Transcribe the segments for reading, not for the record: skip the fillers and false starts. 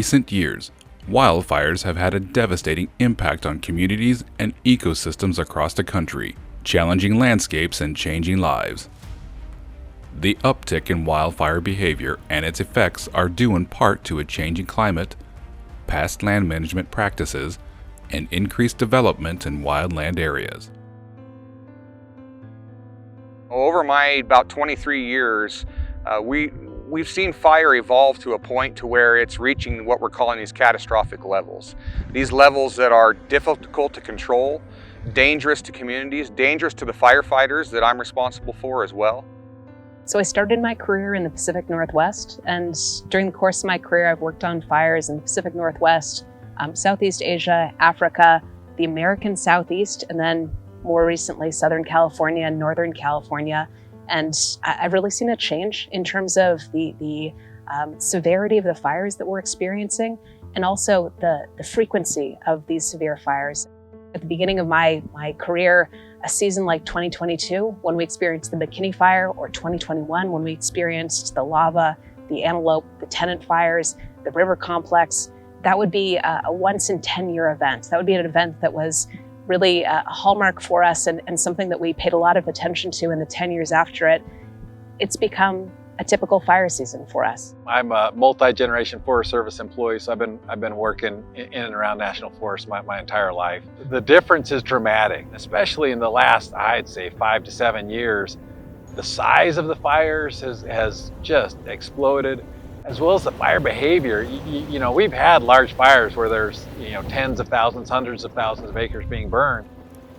recent years, wildfires have had a devastating impact on communities and ecosystems across the country, challenging landscapes and changing lives. The uptick in wildfire behavior and its effects are due in part to a changing climate, past land management practices, and increased development in wildland areas. Over my about 23 years, we've seen fire evolve to a point to where it's reaching what we're calling these catastrophic levels. These levels that are difficult to control, dangerous to communities, dangerous to the firefighters that I'm responsible for as well. So I started my career in the Pacific Northwest, and during the course of my career I've worked on fires in the Pacific Northwest, Southeast Asia, Africa, the American Southeast, and then more recently Southern California and Northern California. And I've really seen a change in terms of the severity of the fires that we're experiencing, and also the frequency of these severe fires. At the beginning of my career, a season like 2022, when we experienced the McKinney Fire, or 2021, when we experienced the lava, the antelope, the tenant fires, the river complex, that would be a once in 10-year event. That would be an event that was really a hallmark for us, and something that we paid a lot of attention to in the 10 years after it. It's become a typical fire season for us. I'm a multi-generation Forest Service employee, so I've been working in and around National Forest my entire life. The difference is dramatic, especially in the last, I'd say, 5 to 7 years. The size of the fires has just exploded, as well as the fire behavior. You know, we've had large fires where there's, tens of thousands, hundreds of thousands of acres being burned.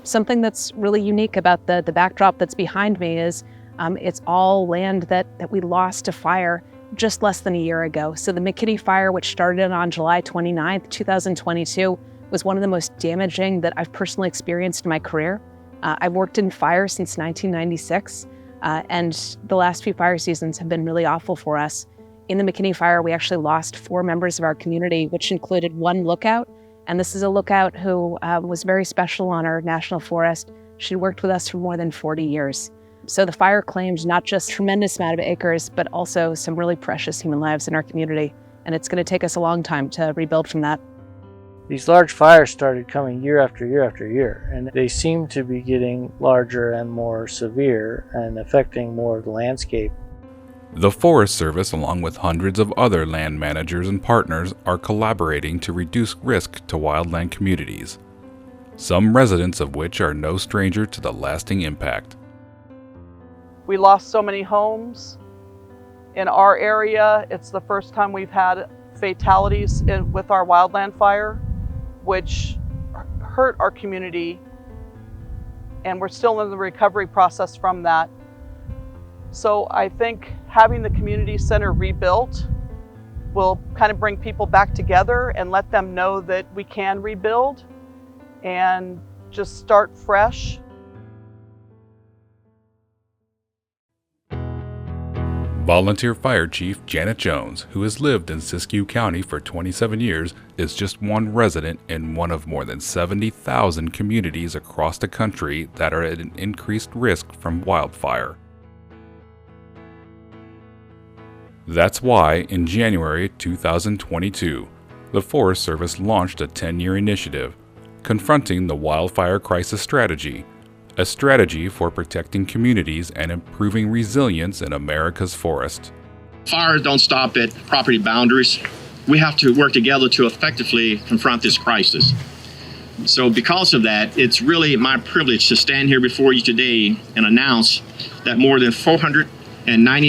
Something that's really unique about the backdrop that's behind me is it's all land that we lost to fire just less than a year ago. So the McKinney Fire, which started on July 29th, 2022, was one of the most damaging that I've personally experienced in my career. I've worked in fire since 1996, and the last few fire seasons have been really awful for us. In the McKinney Fire, we actually lost 4 members of our community, which included 1 lookout. And this is a lookout who was very special on our national forest. She worked with us for more than 40 years. So the fire claimed not just a tremendous amount of acres, but also some really precious human lives in our community. And it's going to take us a long time to rebuild from that. These large fires started coming year after year after year, and they seem to be getting larger and more severe and affecting more of the landscape. The Forest Service, along with hundreds of other land managers and partners, are collaborating to reduce risk to wildland communities, some residents of which are no stranger to the lasting impact. We lost so many homes. In our area, it's the first time we've had fatalities with our wildland fire, which hurt our community, and we're still in the recovery process from that. So I think having the community center rebuilt will kind of bring people back together and let them know that we can rebuild and just start fresh. Volunteer Fire Chief Janet Jones, who has lived in Siskiyou County for 27 years, is just one resident in one of more than 70,000 communities across the country that are at an increased risk from wildfire. That's why, in January 2022, the Forest Service launched a 10-year initiative, Confronting the Wildfire Crisis Strategy, a strategy for protecting communities and improving resilience in America's forest. Fires don't stop at property boundaries. We have to work together to effectively confront this crisis. So because of that, it's really my privilege to stand here before you today and announce that more than $490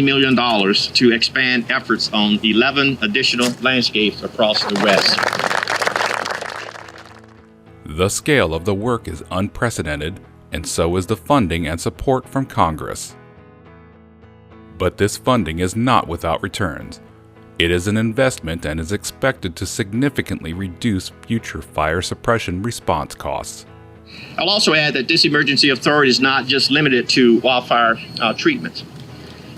million to expand efforts on 11 additional landscapes across the West. The scale of the work is unprecedented, and so is the funding and support from Congress. But this funding is not without returns. It is an investment and is expected to significantly reduce future fire suppression response costs. I'll also add that this emergency authority is not just limited to wildfire treatment.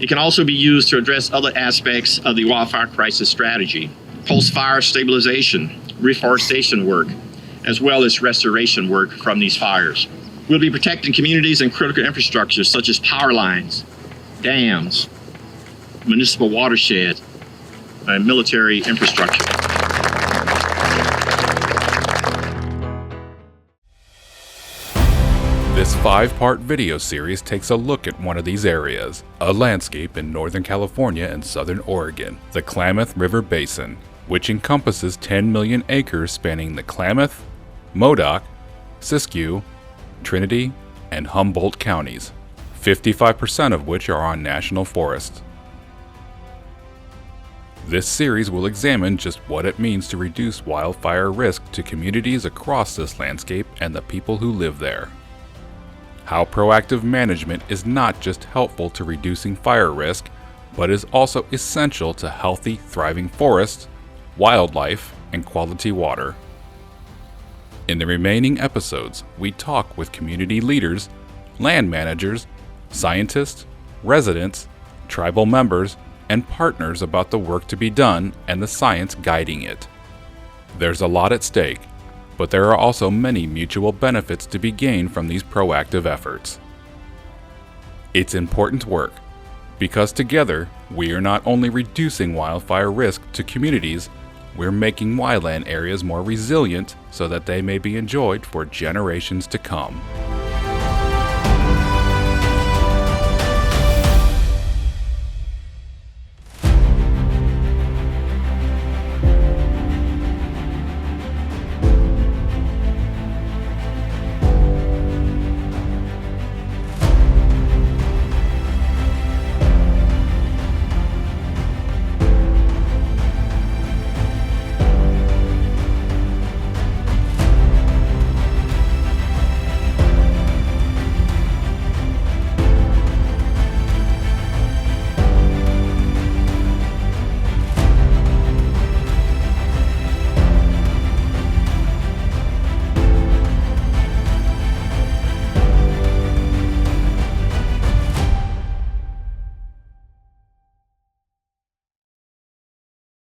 It can also be used to address other aspects of the wildfire crisis strategy: post-fire stabilization, reforestation work, as well as restoration work from these fires. We'll be protecting communities and critical infrastructure such as power lines, dams, municipal watersheds, and military infrastructure. This 5-part video series takes a look at one of these areas, a landscape in Northern California and Southern Oregon, the Klamath River Basin, which encompasses 10 million acres spanning the Klamath, Modoc, Siskiyou, Trinity, and Humboldt counties, 55% of which are on national forests. This series will examine just what it means to reduce wildfire risk to communities across this landscape and the people who live there. How proactive management is not just helpful to reducing fire risk, but is also essential to healthy, thriving forests, wildlife, and quality water. In the remaining episodes, we talk with community leaders, land managers, scientists, residents, tribal members, and partners about the work to be done and the science guiding it. There's a lot at stake, but there are also many mutual benefits to be gained from these proactive efforts. It's important work, because together we are not only reducing wildfire risk to communities, we're making wildland areas more resilient so that they may be enjoyed for generations to come.